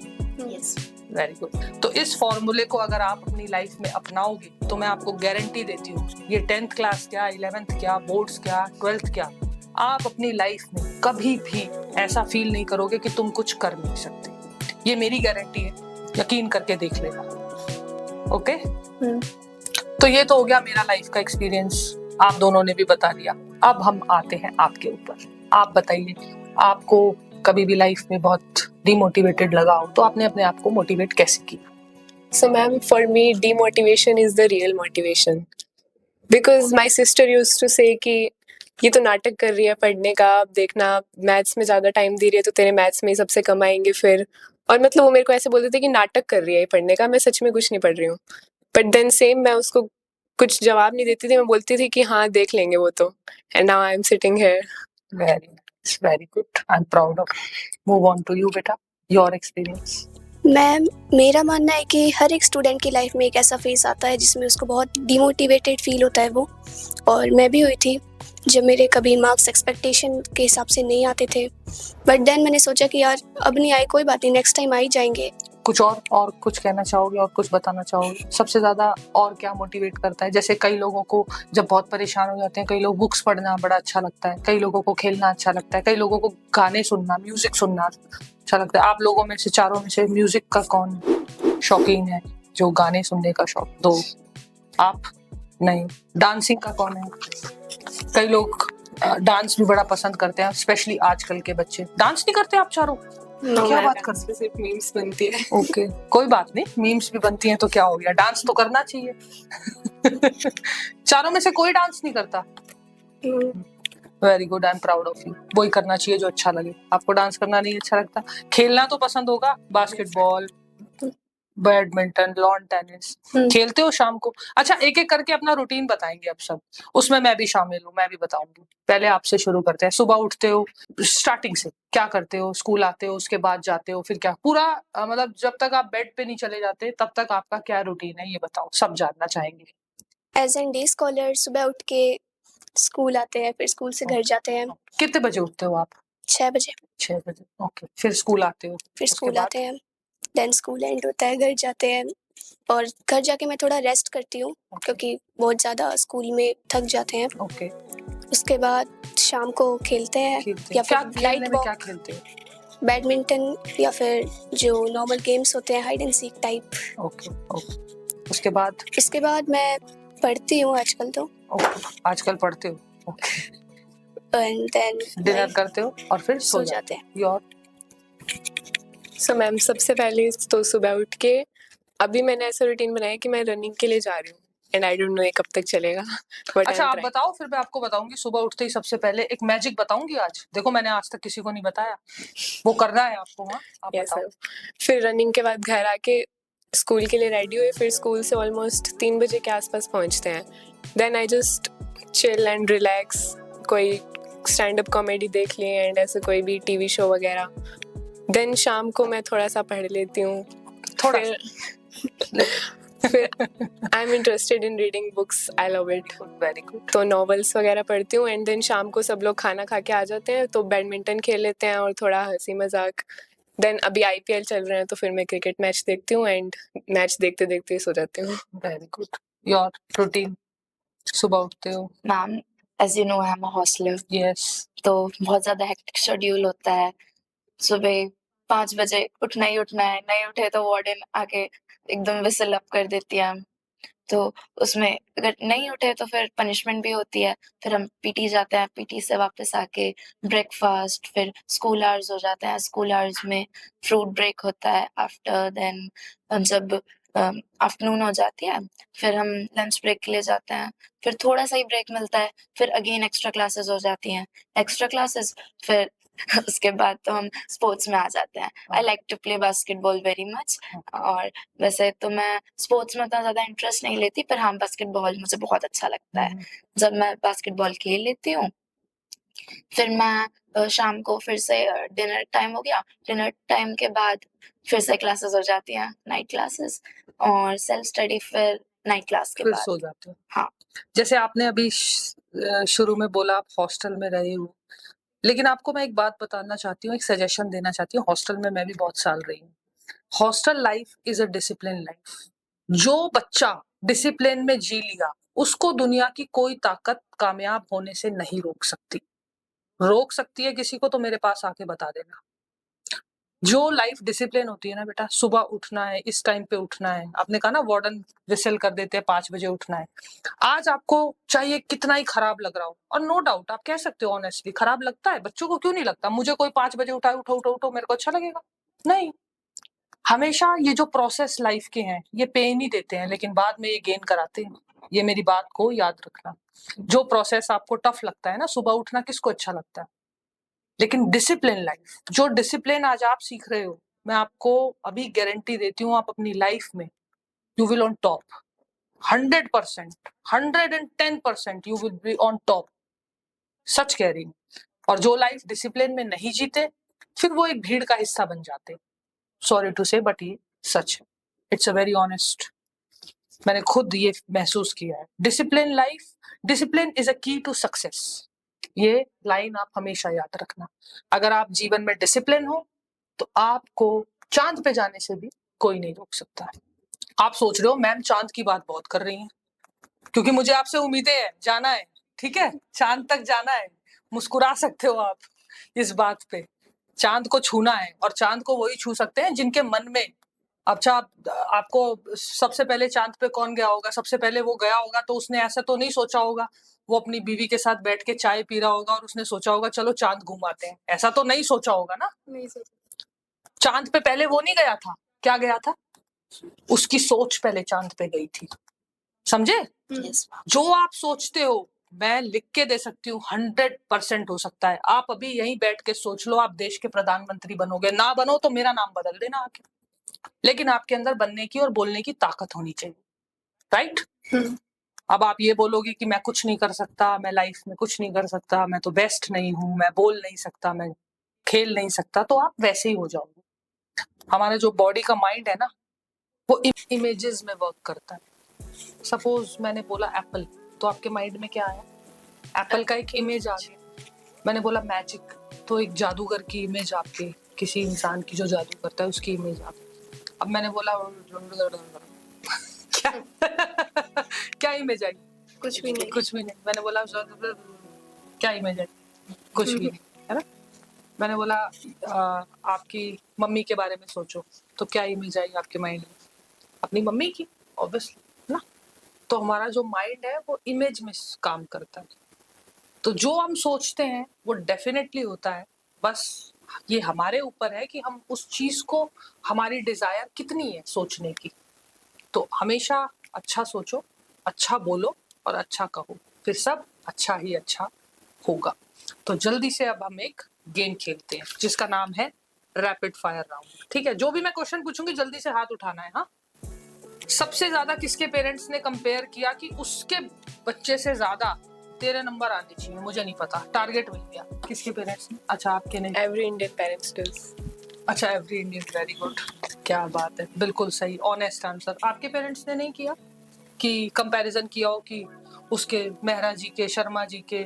यस। Very good. तो इस फॉर्मूले को अगर आप अपनी लाइफ में अपनाओगे तो मैं आपको गारंटी देती हूँ, ये 10th क्लास क्या, 11th क्या, बोर्ड्स क्या, 12th क्या, आप अपनी लाइफ में कभी भी ऐसा फील नहीं करोगे कि तुम कुछ कर नहीं सकते। ये मेरी गारंटी है, यकीन करके देख लेना। ओके? तो ये तो हो गया मेरा लाइफ का एक्सपीरियंस, आप दोनों ने भी बता दिया। अब हम आते हैं आपके ऊपर। आप बताइए, आपको कभी भी लाइफ में बहुत डिमोटिवेटेड लगा हो तो आपने अपने आप को मोटिवेट कैसे किया? So, ma'am, for me, demotivation is the real motivation. Because my sister used to say कि ये तो नाटक कर रही है पढ़ने का, अब देखना मैथ्स में ज़्यादा टाइम दे रही है तो तेरे मैथ्स में ही सबसे कम आएंगे फिर। और मतलब वो मेरे को ऐसे बोलते थे कि नाटक कर रही है ये पढ़ने का, मैं सच में कुछ नहीं पढ़ रही हूँ। बट देन सेम मैं उसको कुछ जवाब नहीं देती थी, मैं बोलती थी कि हाँ देख लेंगे वो तो। And now I am sitting here. Very nice, very good, I am proud of. Move on to you बेटा, योर एक्सपीरियंस। मैम, मेरा मानना है कि हर एक स्टूडेंट की लाइफ में एक ऐसा फेस आता है जिसमें उसको बहुत डिमोटिवेटेड फील होता है वो, और मैं भी हुई थी जब मेरे कभी मार्क्स एक्सपेक्टेशन के हिसाब से नहीं आते थे। बट देन मैंने सोचा कि यार अब नहीं आए कोई बात नहीं, नेक्स्ट टाइम आ ही जाएंगे। कुछ और कुछ कहना चाहोगे और कुछ बताना चाहोगे? सबसे ज्यादा और क्या मोटिवेट करता है? जैसे कई लोगों को जब बहुत परेशान हो जाते हैं, कई लोग बुक्स पढ़ना बड़ा अच्छा लगता है, कई लोगों को खेलना अच्छा लगता है, कई लोगों को गाने सुनना, म्यूजिक सुनना अच्छा लगता है। आप लोगों में से, चारों में से म्यूजिक का कौन शौकीन है, जो गाने सुनने का शौक? दो। आप नहीं। डांसिंग का कौन है? कई लोग डांस भी बड़ा पसंद करते हैं, स्पेशली आजकल के बच्चे। डांस नहीं करते आप चारों? क्या बात कर रहे? सिर्फ मीम्स बनती है। ओके, कोई बात नहीं, मीम्स भी बनती हैं तो क्या हो गया, डांस तो करना चाहिए। चारों में से कोई डांस नहीं करता? Very good, I am proud of you. वही करना चाहिए जो अच्छा लगे। आपको डांस करना नहीं अच्छा लगता, खेलना तो पसंद होगा, बास्केटबॉल, बैडमिंटन, लॉन टेनिस खेलते हो शाम को? अच्छा, एक एक करके अपना रूटीन बताएंगे अब सब, उसमें मैं भी शामिल हूँ, मैं भी बताऊंगी। पहले आपसे शुरू करते हैं। सुबह उठते हो, स्टार्टिंग से क्या करते हो? स्कूल आते हो, उसके बाद जाते हो, फिर क्या पूरा मतलब जब तक आप बेड पे नहीं चले जाते तब तक आपका क्या रूटीन है, ये बताओ, सब जानना चाहेंगे। एज एन डे स्कॉलर सुबह उठ के स्कूल आते हैं, फिर स्कूल से घर जाते हैं। कितने बजे उठते हो आप? 6 बजे। 6 बजे, ओके। फिर स्कूल आते हो? फिर उसके स्कूल बाद? आते हैं, देन स्कूल एंड होता है, घर जाते हैं, और घर जाके मैं थोड़ा रेस्ट करती हूँ क्योंकि बहुत ज़्यादा स्कूल में थक जाते हैं। ओके, उसके बाद शाम को खेलते हैं खेलते या हैं क्या? फिर खेलने लाइट में क्या वॉक, खेलते हो? बैडमिंटन या फिर जो नॉर्मल गेम्स होते हैं hide and seek type. Okay okay. उसके बाद? इसके बाद मैं पढ़ती हूँ आजकल तो, ओके, आजकल पढ़ते हो? ओके। एंड देन डिनर करते हो और फिर सो जाते हो? और सो मैम सबसे पहले तो सुबह उठ के अभी मैंने ऐसा रूटीन बनाया कि मैं रनिंग के लिए जा रही हूँ एंड आई डोंट नो ये कब तक चलेगा बट अच्छा, आप बताओ, फिर मैं आपको बताऊंगी। सुबह उठते ही सबसे पहले एक मैजिक बताऊंगी आज। देखो, मैंने आज तक किसी को नहीं बताया, वो करना है आपको। हाँ, आप यस बताओ। मैम। फिर रनिंग के बाद घर आके स्कूल के लिए रेडी हुए, फिर स्कूल से ऑलमोस्ट 3 बजे के आसपास पहुंचते हैं। Then I just chill and relax, कोई स्टैंड अप कॉमेडी देख ली एंड ऐसे कोई भी टीवी शो वगैरह। देन शाम को मैं थोड़ा सा पढ़ लेती हूँ। थोड़ा फिर I am interested in reading books, I love it. Very good. तो नॉवेल्स वगैरह पढ़ती हूँ एंड देन शाम को सब लोग खाना खा के आ जाते हैं तो बैडमिंटन खेल लेते हैं और थोड़ा हंसी मजाक। देन अभी आईपीएल चल रहे हैं तो फिर मैं क्रिकेट मैच देखती हूँ एंड मैच देखते देखते सो जाती हूँ। Very good. Your routine? सुबह उठते हो? Ma'am, as you know I am a hosteller, yes. तो बहुत ज़्यादा हेक्टिक शेड्यूल होता है। सुबह 5 बजे उठना ही उठना है, नहीं उठे तो वार्डन आके एकदम विसल अप कर देती है। तो उसमें अगर नहीं उठे तो फिर पनिशमेंट भी होती है। फिर हम पीटी जाते हैं, पीटी से वापस आके ब्रेकफास्ट, फिर स्कूल आवर्स हो जाते हैं। स्कूल आवर्स में फ्रूट ब्रेक होता है। आफ्टर देन जब आफ्टरनून हो जाती है, फिर हम लंच ब्रेक के लिए जाते हैं। फिर थोड़ा-सा ही ब्रेक मिलता है, फिर अगेन एक्स्ट्रा क्लासेस हो जाती हैं। एक्स्ट्रा क्लासेस फिर उसके बाद तो हम स्पोर्ट्स में आ जाते हैं। I like to play basketball very much, और वैसे तो मैं स्पोर्ट्स में उतना ज़्यादा इंटरेस्ट नहीं लेती, पर हाँ, बास्केटबॉल मुझे बहुत अच्छा लगता है। जब मैं बास्केटबॉल खेल लेती हूँ, फिर मैं शाम को फिर से डिनर टाइम हो गया। डिनर टाइम के बाद फिर से क्लासेस हो जाती हैं, नाइट क्लासेस, और सेल्फ स्टडी फिर नाइट क्लास के फिर बाद। सो जाते हो? हाँ। जैसे आपने अभी शुरू में बोला आप हॉस्टल में रहे हो, लेकिन आपको मैं एक बात बताना चाहती हूँ, एक सजेशन देना चाहती हूँ। हॉस्टल में मैं भी बहुत साल रही हूँ। Hostel life is a discipline life. जो बच्चा डिसिप्लिन में जी लिया, उसको दुनिया की कोई ताकत कामयाब होने से नहीं रोक सकती। रोक सकती है किसी को तो मेरे पास आके बता देना। जो लाइफ डिसिप्लिन होती है ना बेटा, सुबह उठना है, इस टाइम पे उठना है। आपने कहा ना वार्डन विसल कर देते हैं 5 बजे उठना है। आज आपको चाहिए कितना ही खराब लग रहा हो, और नो डाउट आप कह सकते हो ऑनेस्टली खराब लगता है, बच्चों को क्यों नहीं लगता? मुझे कोई 5 बजे उठाए, उठो उठो उठो, मेरे को अच्छा लगेगा? नहीं। हमेशा ये जो प्रोसेस लाइफ के हैं, ये पेन ही देते हैं लेकिन बाद में ये गेन कराते हैं। ये मेरी बात को याद रखना। जो प्रोसेस आपको टफ लगता है ना, सुबह उठना किसको अच्छा लगता है? लेकिन डिसिप्लिन लाइफ, जो डिसिप्लिन आज आप सीख रहे हो, मैं आपको अभी गारंटी देती हूँ, आप अपनी लाइफ में you will on top 100%, 110% you will be on top. सच कह रही हूँ। और जो लाइफ डिसिप्लिन में नहीं जीते, फिर वो एक भीड़ का हिस्सा बन जाते। सॉरी टू से, बट ये सच है। इट्स अ वेरी ऑनेस्ट, मैंने खुद ये महसूस किया है। Discipline life, discipline is a की टू सक्सेस। ये लाइन आप हमेशा याद रखना। अगर आप जीवन में डिसिप्लिन हो तो आपको चांद पे जाने से भी कोई नहीं रोक सकता। आप सोच रहे हो मैम चांद की बात बहुत कर रही हैं, क्योंकि मुझे आपसे उम्मीदें हैं, जाना है, ठीक है, चांद तक जाना है। मुस्कुरा सकते हो आप इस बात पे। चांद को छूना है, और चांद को वही छू सकते हैं जिनके मन में। अच्छा, आपको सबसे पहले चांद पे कौन गया होगा? सबसे पहले वो गया होगा तो उसने ऐसा तो नहीं सोचा होगा, वो अपनी बीवी के साथ बैठ के चाय पी रहा होगा और उसने सोचा होगा चलो चांद घुमाते हैं। ऐसा तो नहीं सोचा होगा ना। नहीं सोचा। चांद पे पहले वो नहीं गया था, क्या गया था? उसकी सोच पहले चांद पे गई थी। समझे? यस। जो आप सोचते हो, मैं लिख के दे सकती हूँ, 100% हो सकता है। आप अभी यहीं बैठ के सोच लो आप देश के प्रधानमंत्री बनोगे, ना बनो तो मेरा नाम बदल देना आके, लेकिन आपके अंदर बनने की और बोलने की ताकत होनी चाहिए। राइट? अब आप ये बोलोगे कि मैं कुछ नहीं कर सकता, मैं लाइफ में कुछ नहीं कर सकता, मैं तो बेस्ट नहीं हूं, मैं बोल नहीं सकता, मैं खेल नहीं सकता, तो आप वैसे ही हो जाओगे। हमारा जो बॉडी का माइंड है ना, वो इमेजेस में वर्क करता है। सपोज मैंने बोला एप्पल, तो आपके माइंड में क्या आया? एप्पल का एक इमेज आ गया। मैंने बोला मैजिक, तो एक जादूगर की इमेज आपके, किसी इंसान की जो जादू करता है उसकी इमेज आ गई। अब मैंने बोला क्या क्या इमेज आई? कुछ भी नहीं। कुछ भी नहीं। मैंने बोला क्या इमेज आई? कुछ भी नहीं, है ना? मैंने बोला आपकी मम्मी के बारे में सोचो, तो क्या इमेज आई आपके माइंड में? अपनी मम्मी की, ऑब्वियसली ना। तो हमारा जो माइंड है वो इमेज में काम करता है। तो जो हम सोचते हैं वो डेफिनेटली होता है। बस ये हमारे ऊपर है कि हम उस चीज को, हमारी डिजायर कितनी है सोचने की। तो हमेशा अच्छा सोचो, अच्छा बोलो और अच्छा कहो, फिर सब अच्छा ही अच्छा होगा। तो जल्दी से अब हम एक गेम खेलते हैं जिसका नाम है रैपिड फायर राउंड। ठीक है, जो भी मैं क्वेश्चन पूछूंगी जल्दी से हाथ उठाना है। हाँ, सबसे ज्यादा किसके पेरेंट्स ने कंपेयर किया कि उसके बच्चे से ज्यादा तेरे नंबर आने चाहिए? मुझे नहीं पता, टारगेट मिल गया। किसके पेरेंट्स ने? अच्छा, आपके नहीं? Every Indian parents does. अच्छा, एवरी इंडियन, वेरी गुड, क्या बात है, बिल्कुल सही, ऑनेस्ट आंसर। आपके पेरेंट्स ने नहीं किया कि कंपैरिजन किया हो कि उसके मेहरा जी के, शर्मा जी के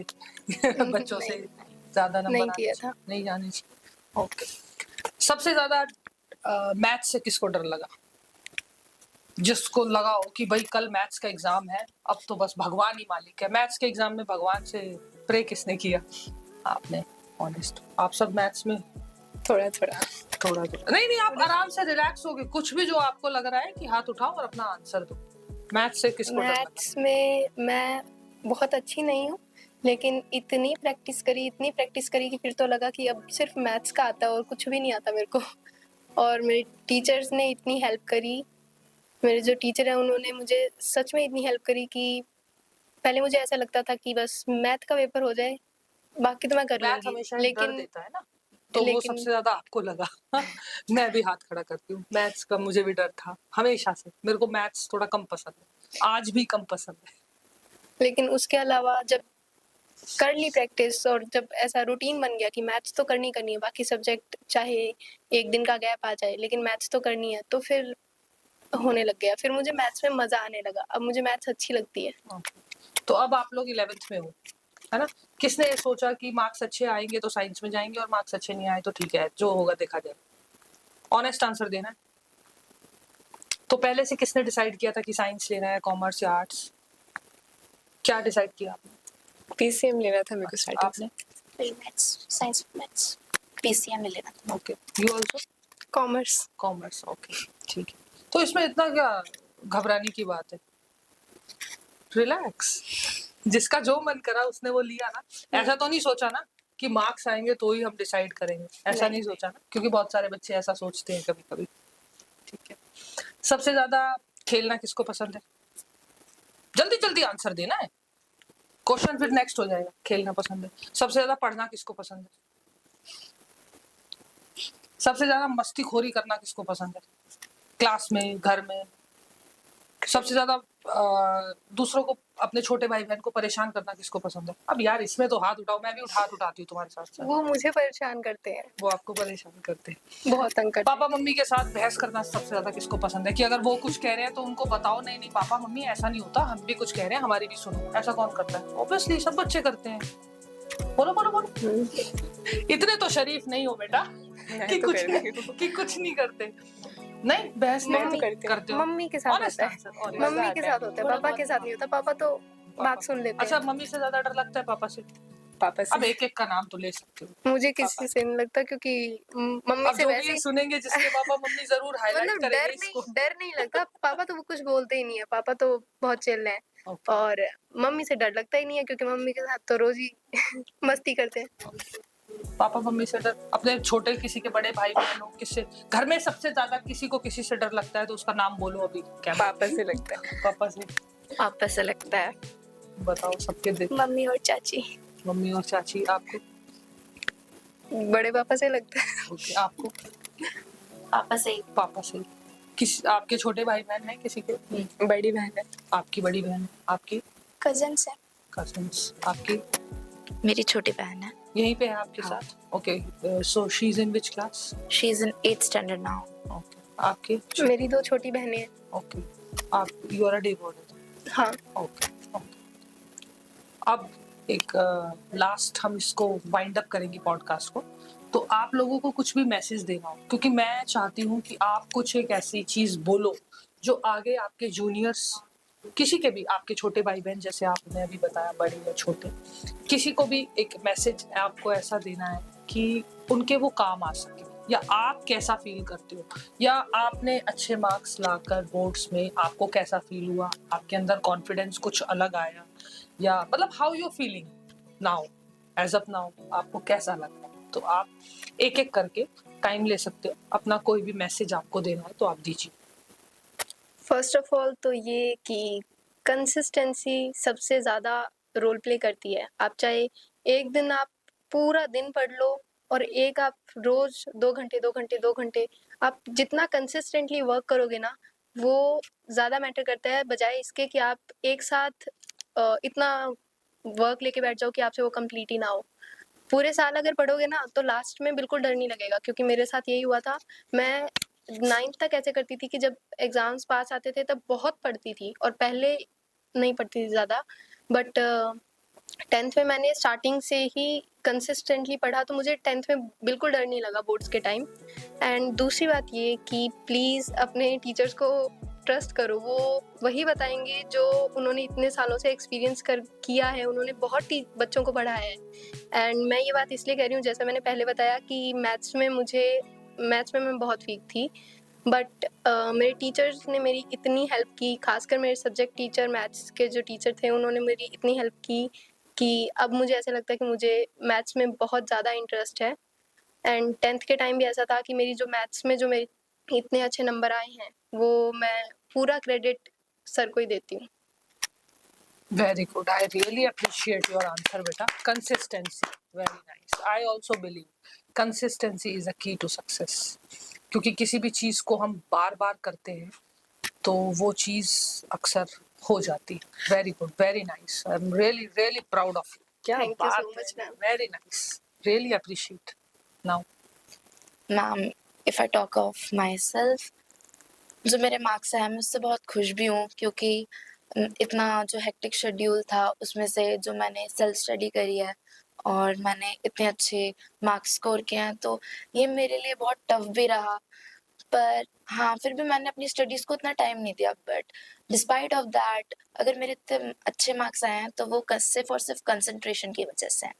बच्चों से ज्यादा नंबर नहीं आने किया चाहिए? था। नहीं आने चाहिए। ओके। सबसे ज्यादा मैथ्स से किसको डर लगा? जिसको लगा हो कि भाई कल मैथ्स का एग्जाम है, अब तो बस भगवान ही मालिक है। मैथ्स के एग्जाम में भगवान से प्रे किसने किया? आपने। ऑनेस्ट, आप सब मैथ्स में थोड़ा थोड़ा। थोड़ा थोड़ा नहीं, आप आराम से रिलैक्स हो गए। कुछ भी जो आपको लग रहा है कि हाथ उठाओ और अपना आंसर दो। मैथ्स से किसको डर लगा? मैथ्स में मैं बहुत अच्छी नहीं हूँ, लेकिन इतनी प्रैक्टिस करी कि फिर तो लगा कि अब सिर्फ मैथ्स का आता है और कुछ भी नहीं आता मेरे को। और मेरे टीचर्स ने इतनी हेल्प करी, मेरे जो टीचर हैं उन्होंने मुझे सच में इतनी हेल्प करी कि पहले मुझे ऐसा लगता था कि बस मैथ का पेपर हो जाए, बाकी तो मैं कर मैथ लूंगी। हमेशा एक डर लेकिन देता है ना, तो वो सबसे ज्यादा आपको लगा। मैं भी हाथ खड़ा करती हूँ, मैथ्स का मुझे भी डर था हमेशा से। मेरे को मैथ्स थोड़ा कम पसंद है, आज भी कम पसंद है। लेकिन उसके अलावा जब कर ली प्रैक्टिस और जब ऐसा रूटीन बन गया कि मैथ्स तो करनी है, बाकी सब्जेक्ट चाहे एक दिन का गैप आ जाए लेकिन मैथ्स तो करनी है, तो फिर होने लग गया। फिर मुझे मैथ्स में मजा आने लगा, अब मुझे मैथ्स अच्छी लगती है। तो अब आप लोग 11th में हो, है ना? किसने ये सोचा कि मार्क्स अच्छे आएंगे तो साइंस में जाएंगे और मार्क्स अच्छे नहीं आए तो ठीक है, जो होगा देखा जाएगा? ऑनेस्ट आंसर देना है। तो पहले से किसने डिसाइड किया था कि साइंस लेना है, कॉमर्स या आर्ट्स? क्या डिसाइड किया आपने? पीसीएम लेना था मेरे को स्टार्टिंग आपने? फिर मैथ्स, साइंस मैथ्स, पीसीएम में लेना था। Okay, you also? Commerce. Commerce, okay, ठीक है। तो इसमें इतना क्या घबराने की बात है? रिलैक्स, जिसका जो मन करा उसने वो लिया ना। ऐसा तो नहीं सोचा ना कि मार्क्स आएंगे तो ही हम डिसाइड करेंगे, ऐसा नहीं सोचा ना, क्योंकि बहुत सारे बच्चे ऐसा सोचते हैं कभी कभी। ठीक है। सबसे ज्यादा खेलना किसको पसंद है? जल्दी जल्दी आंसर देना है, क्वेश्चन फिर नेक्स्ट हो जाएगा। खेलना पसंद है। सबसे ज्यादा पढ़ना किसको पसंद है? सबसे ज्यादा मस्तीखोरी करना किसको पसंद है? क्लास में, घर में? सबसे ज्यादा दूसरों को, अपने छोटे भाई बहन को परेशान करना किसको पसंद है? अब यार इसमें तो हाथ उठाओ, मैं भी हाथ उठाती हूँ तुम्हारे साथ साथ। वो मुझे परेशान करते हैं, वो आपको परेशान करते हैं। बहुत तंग करते पापा मम्मी के साथ बहस करना सबसे ज्यादा किसको पसंद है? कि अगर वो कुछ कह रहे हैं तो उनको बताओ, नहीं नहीं पापा मम्मी ऐसा नहीं होता, हम भी कुछ कह रहे हैं, हमारी भी सुनो। ऐसा कौन करता है? ऑब्वियसली सब बच्चे करते हैं। बोलो बोलो बोलो। इतने तो शरीफ नहीं हो बेटा कि कुछ नहीं करते। नहीं, बहस हैं। नहीं करते हो? मम्मी के साथ Honest होता है, answer, honest। मम्मी के साथ होता है, पापा के साथ नहीं होता। पापा तो बात सुन लेते अच्छा, हैं। मम्मी से ज्यादा डर लगता है पापा से? पापा अब से। एक एक का नाम तो ले सकते हो। मुझे किसी से नहीं लगता, क्योंकि मम्मी अब से जो भी वैसे ये ही सुनेंगे जिसके पापा मम्मी जरूर हाईलाइट मतलब करेंगे इसको। डर नहीं लगता। पापा तो वो कुछ बोलते ही नहीं है, पापा तो बहुत चिल हैं। Okay. और मम्मी से डर लगता ही नहीं है, क्योंकि मम्मी के साथ तो रोज ही मस्ती करते हैं। पापा मम्मी से डर, अपने छोटे किसी के बड़े भाई बहनों किससे? घर में सबसे ज्यादा किसी को किसी से डर लगता है तो उसका नाम बोलो अभी। क्या? पापा से लगता है। पापा से? पापा से लगता है। बताओ सबके देख। मम्मी और चाची। मम्मी और चाची। आपको? बड़े पापा से लगता है। ओके, आपको? पापा से ही। पापा से। किस, आपके छोटे भाई बहन हैं किसी के? बड़ी बहन है। आपकी बड़ी बहन है? आपकी? कजन्स है। कजिन्स। आपकी? मेरी छोटी बहन है। यहीं पे है आपके हाँ। साथ? Okay, so she is in which class? She is in 8th standard now. Okay, आपके? मेरी 2 छोटी बहनें हैं। ओके, आप, you are a day boarder? हाँ। ओके। अब एक लास्ट हम इसको वाइंड अप करेंगे पॉडकास्ट को। तो आप लोगों को कुछ भी मैसेज देना हो, क्योंकि मैं चाहती हूँ कि आप कुछ एक ऐसी चीज बोलो जो आगे आपके जूनियर्स, किसी के भी, आपके छोटे भाई बहन, जैसे आपने अभी बताया बड़े या छोटे, किसी को भी एक मैसेज आपको ऐसा देना है कि उनके वो काम आ सके, या आप कैसा फील करते हो, या आपने अच्छे मार्क्स लाकर बोर्ड्स में आपको कैसा फील हुआ, आपके अंदर कॉन्फिडेंस कुछ अलग आया, या मतलब how you feeling now, as of now आपको कैसा लग रहा है? तो आप एक एक करके टाइम ले सकते हो, अपना कोई भी मैसेज आपको देना है तो आप दीजिए। फर्स्ट ऑफ ऑल तो ये कि कंसिस्टेंसी सबसे ज़्यादा रोल प्ले करती है। आप चाहे एक दिन आप पूरा दिन पढ़ लो और एक आप रोज़ 2 घंटे आप जितना कंसिस्टेंटली वर्क करोगे ना, वो ज़्यादा मैटर करता है बजाय इसके कि आप एक साथ इतना वर्क लेके बैठ जाओ कि आपसे वो कंप्लीट ही ना हो। पूरे साल अगर पढ़ोगे ना तो लास्ट में बिल्कुल डर नहीं लगेगा, क्योंकि मेरे साथ यही हुआ था। मैं 9th तक ऐसे करती थी कि जब एग्ज़ाम्स पास आते थे तब बहुत पढ़ती थी और पहले नहीं पढ़ती थी ज़्यादा, बट 10th में मैंने स्टार्टिंग से ही कंसिस्टेंटली पढ़ा तो मुझे 10th में बिल्कुल डर नहीं लगा बोर्ड्स के टाइम। एंड दूसरी बात ये कि प्लीज़ अपने टीचर्स को ट्रस्ट करो, वो वही बताएंगे जो उन्होंने इतने सालों से एक्सपीरियंस कर किया है, उन्होंने बहुत ही बच्चों को पढ़ाया है। एंड मैं ये बात इसलिए कह रही हूँ, जैसे मैंने पहले बताया कि मैथ्स में मैं बहुत वीक थी, बट मेरे टीचर्स ने मेरी इतनी हेल्प की, खासकर मेरे सब्जेक्ट टीचर, मैथ्स के जो टीचर थे, उन्होंने मेरी इतनी हेल्प की कि अब मुझे ऐसा लगता है कि मुझे मैथ्स में बहुत ज़्यादा इंटरेस्ट है। एंड 10th के टाइम भी ऐसा था कि मेरी जो मैथ्स में जो मेरे इतने अच्छे नंबर आए हैं, वो मैं पूरा क्रेडिट सर को ही देती हूँ। Very good. I really appreciate your answer, beta. Consistency. Very nice. I also believe consistency is a key to success. क्योंकि किसी भी चीज को हम बार बार करते हैं तो वो चीज अक्सर हो जाती है। Very good. Very nice. I'm really really proud of you. क्या Thank you बात so much, है। ma'am. Very nice. Really appreciate. Now. Ma'am, if I talk of my self, जो मेरे मार्क्स आए मैं उससे बहुत खुश भी हूँ, क्योंकि इतना जो हेक्टिक शेड्यूल था उसमें से जो मैंने सेल्फ स्टडी करी है और मैंने इतने अच्छे मार्क्स स्कोर किए हैं, तो ये मेरे लिए बहुत टफ भी रहा। पर हाँ, फिर भी मैंने अपनी स्टडीज़ को उतना टाइम नहीं दिया, बट डिस्पाइट ऑफ दैट अगर मेरे इतने अच्छे मार्क्स आए हैं तो वो सिर्फ और सिर्फ कंसंट्रेशन की वजह से हैं।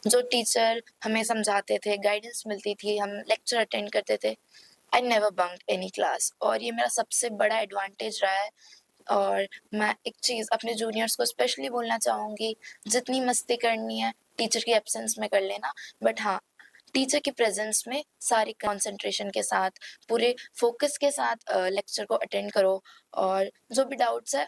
जो टीचर हमें समझाते थे, गाइडेंस मिलती थी, हम लेक्चर अटेंड करते थे, I never bunk any class, और ये मेरा सबसे बड़ा एडवांटेज रहा है। और मैं एक चीज़ अपने जूनियर्स को स्पेशली बोलना चाहूँगी, जितनी मस्ती करनी है टीचर की एब्सेंस में कर लेना, बट हाँ, टीचर की प्रेजेंस में सारी कंसंट्रेशन के साथ, पूरे फोकस के साथ लेक्चर को अटेंड करो, और जो भी डाउट्स है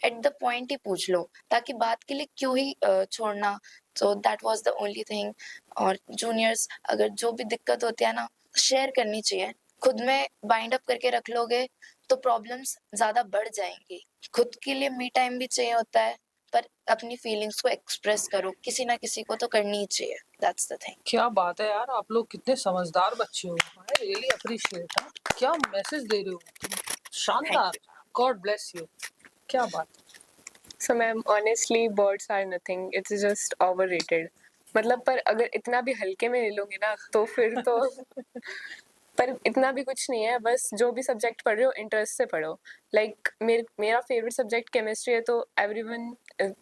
एट द पॉइंट ही पूछ लो, ताकि बात के लिए क्यों ही छोड़ना। So that was the only thing. और जूनियर्स, अगर जो भी दिक्कत होती है ना, शेयर करनी चाहिए। खुद में बाइंड अप करके रख लोगे तो प्रॉब्लम्स ज़्यादा बढ़ जाएंगी। खुद के लिए मी टाइम भी चाहिए होता है, पर अपनी फीलिंग्स को एक्सप्रेस करो, किसी ना किसी को तो करनी ही चाहिए। That's the thing. क्या बात है यार, आप लोग कितने समझदार बच्चे हो। I really appreciate. क्या मैसेज दे रहे हो तुम, शानदार। God bless you. क्या बात। So ma'am, honestly boards are nothing, it's just overrated. मतलब पर अगर इतना भी हल्के में ले लोगे ना तो फिर तो पर इतना भी कुछ नहीं है। बस जो भी सब्जेक्ट पढ़ रहे हो इंटरेस्ट से पढ़ो। लाइक मेरा फेवरेट सब्जेक्ट केमिस्ट्री है, तो everyone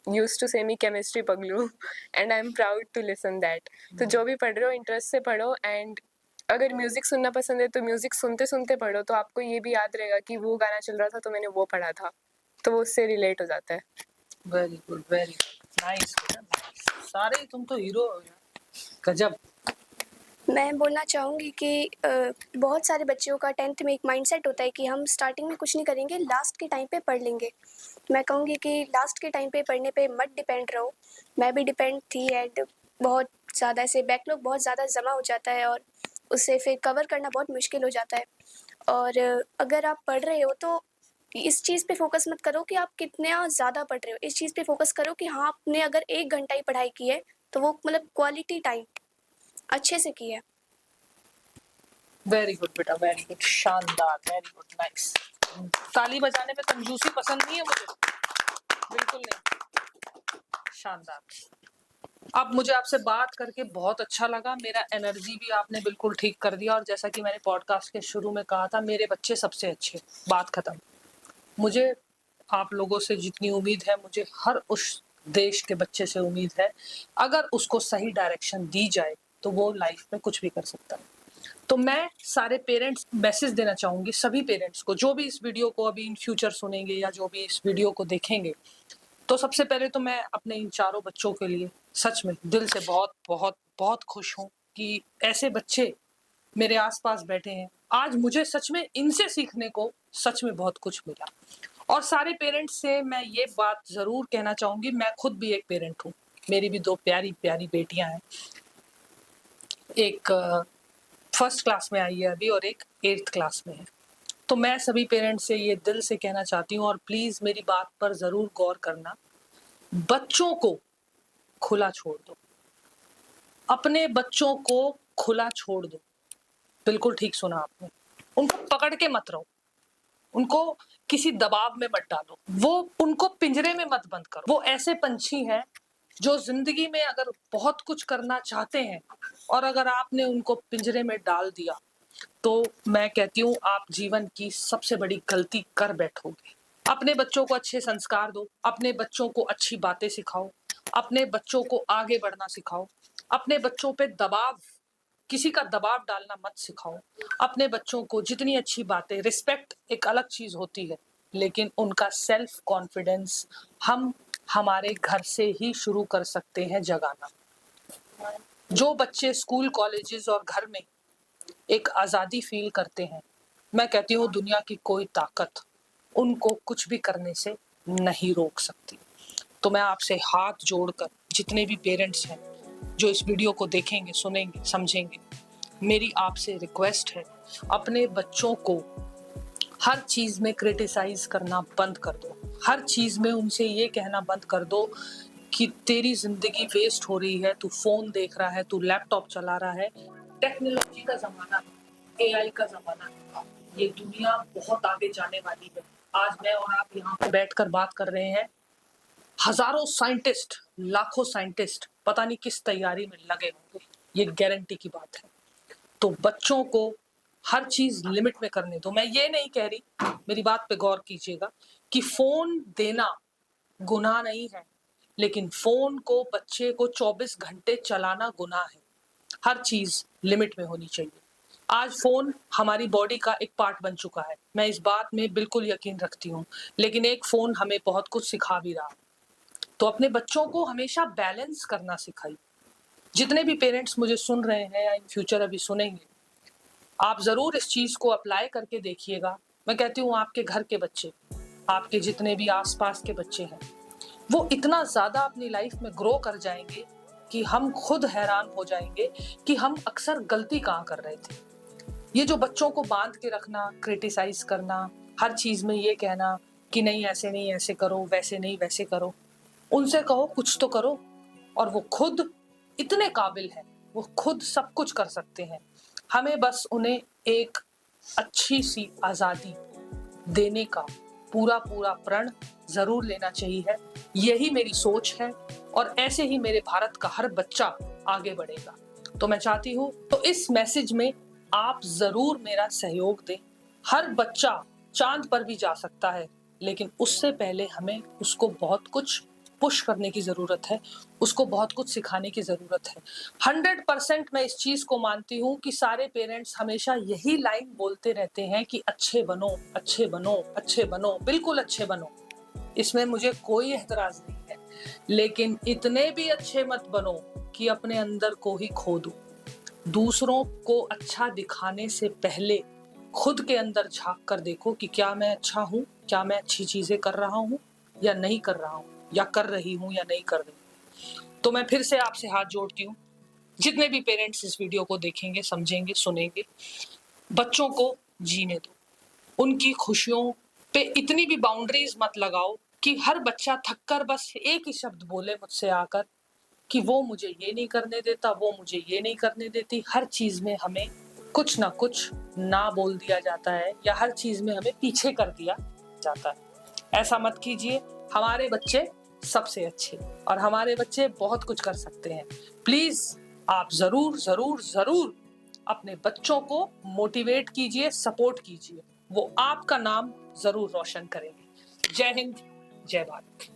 used to say me chemistry पगलू, and I am proud to listen that. तो जो भी पढ़ रहे हो इंटरेस्ट से पढ़ो, एंड अगर म्यूजिक सुनना पसंद है तो म्यूजिक सुनते सुनते पढ़ो, तो आपको ये भी याद रहेगा कि वो गाना चल रहा था तो मैंने वो पढ़ा था, तो वो उससे रिलेट हो जाता है। Very good, very good, nice. सारे ही तुम तो हीरो हो यार, गजब। मैं बोलना चाहूँगी कि बहुत सारे बच्चों का 10th में एक माइंडसेट होता है कि हम स्टार्टिंग में कुछ नहीं करेंगे, लास्ट के टाइम पे पढ़ लेंगे। मैं कहूँगी कि लास्ट के टाइम पे पढ़ने पे मत डिपेंड रहो। मैं भी डिपेंड थी, एंड बहुत ज़्यादा ऐसे बैकलॉग बहुत ज़्यादा जमा हो जाता है और उससे फिर कवर करना बहुत मुश्किल हो जाता है। और अगर आप पढ़ रहे हो तो इस चीज़ पे फोकस मत करो कि आप कितना ज़्यादा पढ़ रहे हो, इस चीज़ पे फोकस करो कि हाँ, आपने अगर 1 घंटा ही पढ़ाई की है तो वो मतलब क्वालिटी टाइम अच्छे से की है। वेरी गुड बेटा, वेरी गुड, शानदार, वेरी गुड, नाइस। ताली बजाने में कंजूसी पसंद नहीं है मुझे, बिल्कुल नहीं। शानदार। अब मुझे आपसे बात करके बहुत अच्छा लगा। मेरा एनर्जी भी आपने बिल्कुल ठीक कर दिया, और जैसा कि मैंने पॉडकास्ट के शुरू में कहा था, मेरे बच्चे सबसे अच्छे। बात खत्म। मुझे आप लोगों से जितनी उम्मीद है, मुझे हर उस देश के बच्चे से उम्मीद है, अगर उसको सही डायरेक्शन दी जाए तो वो लाइफ में कुछ भी कर सकता है। तो मैं सारे पेरेंट्स मैसेज देना चाहूंगी, सभी पेरेंट्स को, जो भी इस वीडियो को अभी इन फ्यूचर सुनेंगे या जो भी इस वीडियो को देखेंगे। तो सबसे पहले तो मैं अपने इन चारों बच्चों के लिए सच में दिल से बहुत बहुत बहुत खुश हूँ कि ऐसे बच्चे मेरे आसपास बैठे हैं। आज मुझे सच में इनसे सीखने को सच में बहुत कुछ मिला। और सारे पेरेंट्स से मैं ये बात जरूर कहना चाहूंगी, मैं खुद भी एक पेरेंट हूँ, मेरी भी 2 प्यारी प्यारी बेटियां हैं। एक फर्स्ट क्लास में आई है अभी और एक 8th क्लास में है। तो मैं सभी पेरेंट्स से ये दिल से कहना चाहती हूँ, और प्लीज मेरी बात पर जरूर गौर करना, बच्चों को खुला छोड़ दो, अपने बच्चों को खुला छोड़ दो। बिल्कुल ठीक सुना आपने, उनको पकड़ के मत रहो, उनको किसी दबाव में मत डालो, वो उनको पिंजरे में मत बंद करो। वो ऐसे पंछी हैं जो जिंदगी में अगर बहुत कुछ करना चाहते हैं, और अगर आपने उनको पिंजरे में डाल दिया तो मैं कहती हूँ आप जीवन की सबसे बड़ी गलती कर बैठोगे। अपने बच्चों को अच्छे संस्कार दो, अपने बच्चों को अच्छी बातें सिखाओ, अपने बच्चों को आगे बढ़ना सिखाओ, अपने बच्चों पे दबाव, किसी का दबाव डालना मत सिखाओ। अपने बच्चों को जितनी अच्छी बातें, रिस्पेक्ट एक अलग चीज होती है, लेकिन उनका सेल्फ कॉन्फिडेंस हम हमारे घर से ही शुरू कर सकते हैं जगाना। जो बच्चे स्कूल, कॉलेजेस और घर में एक आजादी फील करते हैं, मैं कहती हूँ दुनिया की कोई ताकत उनको कुछ भी करने से नहीं रोक सकती। तो मैं आपसे हाथ जोड़कर, जितने भी पेरेंट्स हैं जो इस वीडियो को देखेंगे, सुनेंगे, समझेंगे, मेरी आपसे रिक्वेस्ट है, अपने बच्चों को हर चीज में क्रिटिसाइज करना बंद कर दो। हर चीज में उनसे ये कहना बंद कर दो कि तेरी जिंदगी वेस्ट हो रही है, तू फोन देख रहा है, तू लैपटॉप चला रहा है। टेक्नोलॉजी का जमाना है, AI का जमाना है, ये दुनिया बहुत आगे जाने वाली है। आज मैं और आप यहाँ पर बैठकर बात कर रहे हैं, हजारों साइंटिस्ट, लाखों साइंटिस्ट पता नहीं किस तैयारी में लगे होंगे, ये गारंटी की बात है। तो बच्चों को हर चीज लिमिट में करने दो। मैं ये नहीं कह रही, मेरी बात पे गौर कीजिएगा, कि फोन देना गुनाह नहीं है, लेकिन फोन को बच्चे को 24 घंटे चलाना गुनाह है। हर चीज लिमिट में होनी चाहिए। आज फोन हमारी बॉडी का एक पार्ट बन चुका है, मैं इस बात में बिल्कुल यकीन रखती हूँ, लेकिन एक फोन हमें बहुत कुछ सिखा भी रहा है। तो अपने बच्चों को हमेशा बैलेंस करना सिखाइए। जितने भी पेरेंट्स मुझे सुन रहे हैं या इन फ्यूचर अभी सुनेंगे, आप जरूर इस चीज को अप्लाई करके देखिएगा। मैं कहती हूँ आपके घर के बच्चे, आपके जितने भी आसपास के बच्चे हैं, वो इतना ज्यादा अपनी लाइफ में ग्रो कर जाएंगे कि हम खुद हैरान हो जाएंगे कि हम अक्सर गलती कहाँ कर रहे थे। ये जो बच्चों को बांध के रखना, क्रिटिसाइज करना, हर चीज में ये कहना कि नहीं ऐसे नहीं ऐसे करो, वैसे नहीं वैसे करो, उनसे कहो कुछ तो करो। और वो खुद इतने काबिल हैं, वो खुद सब कुछ कर सकते हैं। हमें बस उन्हें एक अच्छी सी आजादी देने का पूरा पूरा प्रण जरूर लेना चाहिए। यही मेरी सोच है, और ऐसे ही मेरे भारत का हर बच्चा आगे बढ़ेगा। तो मैं चाहती हूँ, तो इस मैसेज में आप जरूर मेरा सहयोग दें। हर बच्चा चांद पर भी जा सकता है, लेकिन उससे पहले हमें उसको बहुत कुछ पुश करने की जरूरत है, उसको बहुत कुछ सिखाने की जरूरत है। 100% मैं इस चीज को मानती हूँ कि सारे पेरेंट्स हमेशा यही लाइन बोलते रहते हैं कि अच्छे बनो, अच्छे बनो, अच्छे बनो, बिल्कुल अच्छे बनो। इसमें मुझे कोई एतराज नहीं है, लेकिन इतने भी अच्छे मत बनो कि अपने अंदर को ही खो दो। दूसरों को अच्छा दिखाने से पहले खुद के अंदर झांक कर देखो कि क्या मैं अच्छा हूँ, क्या मैं अच्छी चीजें कर रहा हूँ या नहीं कर रहा हूँ, या कर रही हूँ या नहीं कर रही। तो मैं फिर से आपसे हाथ जोड़ती हूँ, जितने भी पेरेंट्स इस वीडियो को देखेंगे, समझेंगे, सुनेंगे, बच्चों को जीने दो। उनकी खुशियों पे इतनी भी बाउंड्रीज मत लगाओ कि हर बच्चा थककर बस एक ही शब्द बोले मुझसे आकर कि वो मुझे ये नहीं करने देता, वो मुझे ये नहीं करने देती। हर चीज में हमें कुछ ना कुछ ना बोल दिया जाता है, या हर चीज में हमें पीछे कर दिया जाता है। ऐसा मत कीजिए। हमारे बच्चे सबसे अच्छे, और हमारे बच्चे बहुत कुछ कर सकते हैं। प्लीज आप जरूर जरूर जरूर अपने बच्चों को मोटिवेट कीजिए, सपोर्ट कीजिए, वो आपका नाम जरूर रोशन करेंगे। जय हिंद, जय भारत।